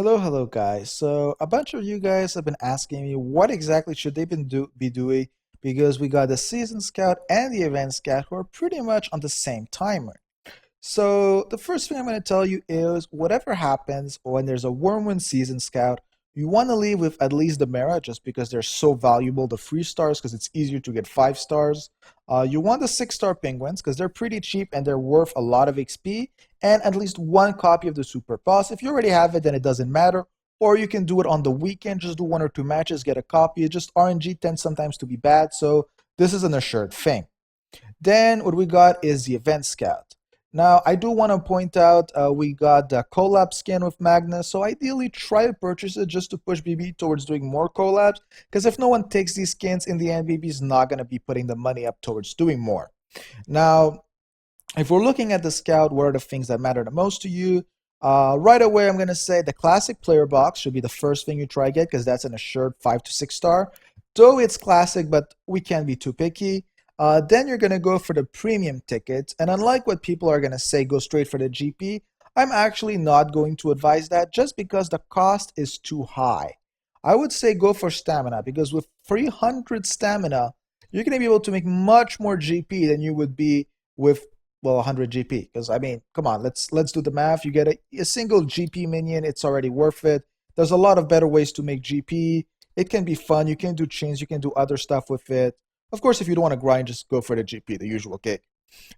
Hello guys. So a bunch of you guys have been asking me what exactly should they be doing because we got the season scout and the event scout who are pretty much on the same timer. So the first thing I'm going to tell you is whatever happens when there's a Wormwind season scout, you want to leave with at least the Mera just because they're so valuable, the 3 stars because it's easier to get 5 stars. You want the 6-star penguins because they're pretty cheap and they're worth a lot of XP, and at least one copy of the super boss. If you already have it, then it doesn't matter. Or you can do it on the weekend, just do 1 or 2 matches, get a copy. It just RNG tends sometimes to be bad, so this is an assured thing. Then what we got is the event scout. Now, I do want to point out we got the collab skin with Magnus, so ideally try to purchase it just to push BB towards doing more collabs, because if no one takes these skins, in the end, BB is not going to be putting the money up towards doing more. Now, if we're looking at the scout, what are the things that matter the most to you? Right away, I'm going to say the classic player box should be the first thing you try to get, because that's an assured 5 to 6 star. Though it's classic, but we can't be too picky. Then you're going to go for the premium tickets. And unlike what people are going to say, go straight for the GP, I'm actually not going to advise that just because the cost is too high. I would say go for stamina because with 300 stamina, you're going to be able to make much more GP than you would be with, well, 100 GP. Because I mean, come on, let's do the math. You get a single GP minion, it's already worth it. There's a lot of better ways to make GP. It can be fun. You can do chains. You can do other stuff with it. Of course, if you don't want to grind, just go for the GP, the usual cake.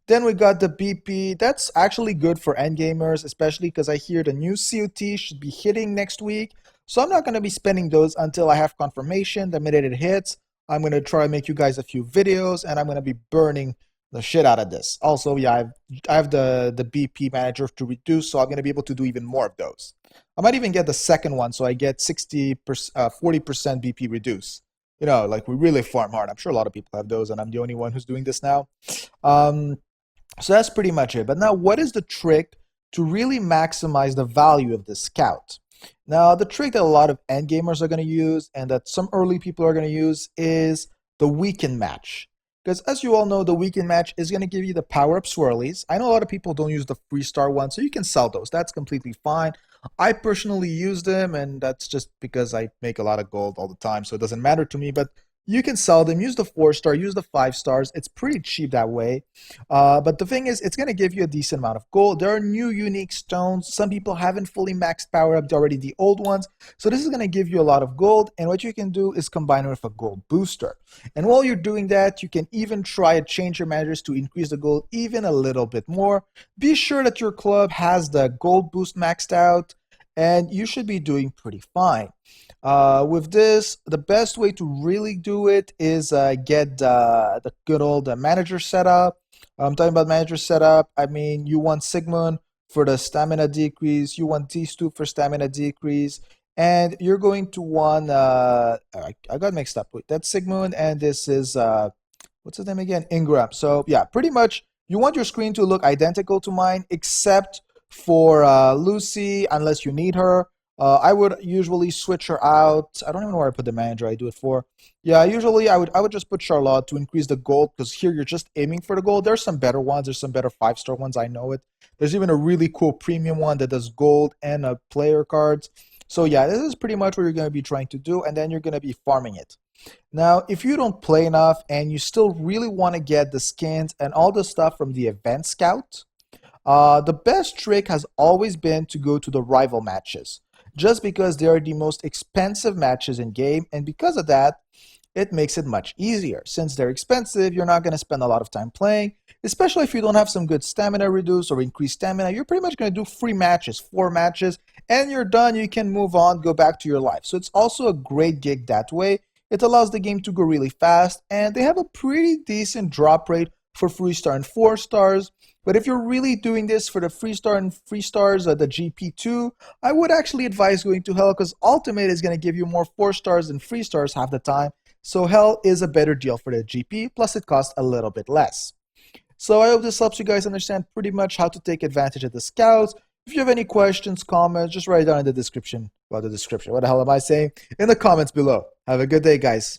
Then we got the BP. That's actually good for endgamers, especially because I hear the new COT should be hitting next week. So I'm not going to be spending those until I have confirmation. The minute it hits, I'm going to try and make you guys a few videos, and I'm going to be burning the shit out of this. Also, yeah, I have the BP manager to reduce, so I'm going to be able to do even more of those. I might even get the second one, so I get 40% BP reduce. You know, like we really farm hard. I'm sure a lot of people have those, and I'm the only one who's doing this now. Um, so that's pretty much it. But now, what is the trick to really maximize the value of this scout? Now, the trick that a lot of end gamers are going to use and that some early people are going to use is the weekend match. Because as you all know, the weekend match is going to give you the power-up swirlies. I know a lot of people don't use the 3-star one, so you can sell those. That's completely fine. I personally use them, and that's just because I make a lot of gold all the time, so it doesn't matter to me. But you can sell them. Use the 4-star, use the 5 stars. It's pretty cheap that way. But the thing is, it's going to give you a decent amount of gold. There are new unique stones. Some people haven't fully maxed power up already, the old ones. So this is going to give you a lot of gold. And what you can do is combine it with a gold booster. And while you're doing that, you can even try to change your managers to increase the gold even a little bit more. Be sure that your club has the gold boost maxed out, and you should be doing pretty fine. With this, the best way to really do it is get the good old manager setup. I'm talking about manager setup. I mean, you want Sigmund for the stamina decrease. You want these two for stamina decrease. And you're going to want, I got mixed up with that Sigmund, and this is, what's his name again? Ingram. So yeah, pretty much you want your screen to look identical to mine, except for Lucy, unless you need her. I would usually switch her out. I don't even know where I put the manager I do it for. Yeah, usually I would just put Charlotte to increase the gold, because here you're just aiming for the gold. There's some better ones. There's some better 5-star ones. I know it. There's even a really cool premium one that does gold and player cards. So yeah, this is pretty much what you're going to be trying to do, and then you're going to be farming it. Now, if you don't play enough and you still really want to get the skins and all the stuff from the event scout, the best trick has always been to go to the rival matches, just because they are the most expensive matches in game, and because of that, it makes it much easier. Since they're expensive, you're not going to spend a lot of time playing, especially if you don't have some good stamina reduce or increased stamina. You're pretty much going to do 3 matches, 4 matches, and you're done. You can move on, go back to your life. So it's also a great gig that way. It allows the game to go really fast, and they have a pretty decent drop rate for 3-star and 4-stars. But if you're really doing this for the 3-star and 3-stars, the GP2, I would actually advise going to Hell, because Ultimate is going to give you more 4-stars than 3-stars half the time. So Hell is a better deal for the GP, plus it costs a little bit less. So I hope this helps you guys understand pretty much how to take advantage of the scouts. If you have any questions, comments, just write it down in the description. Well, the description. What the hell am I saying? In the comments below. Have a good day, guys.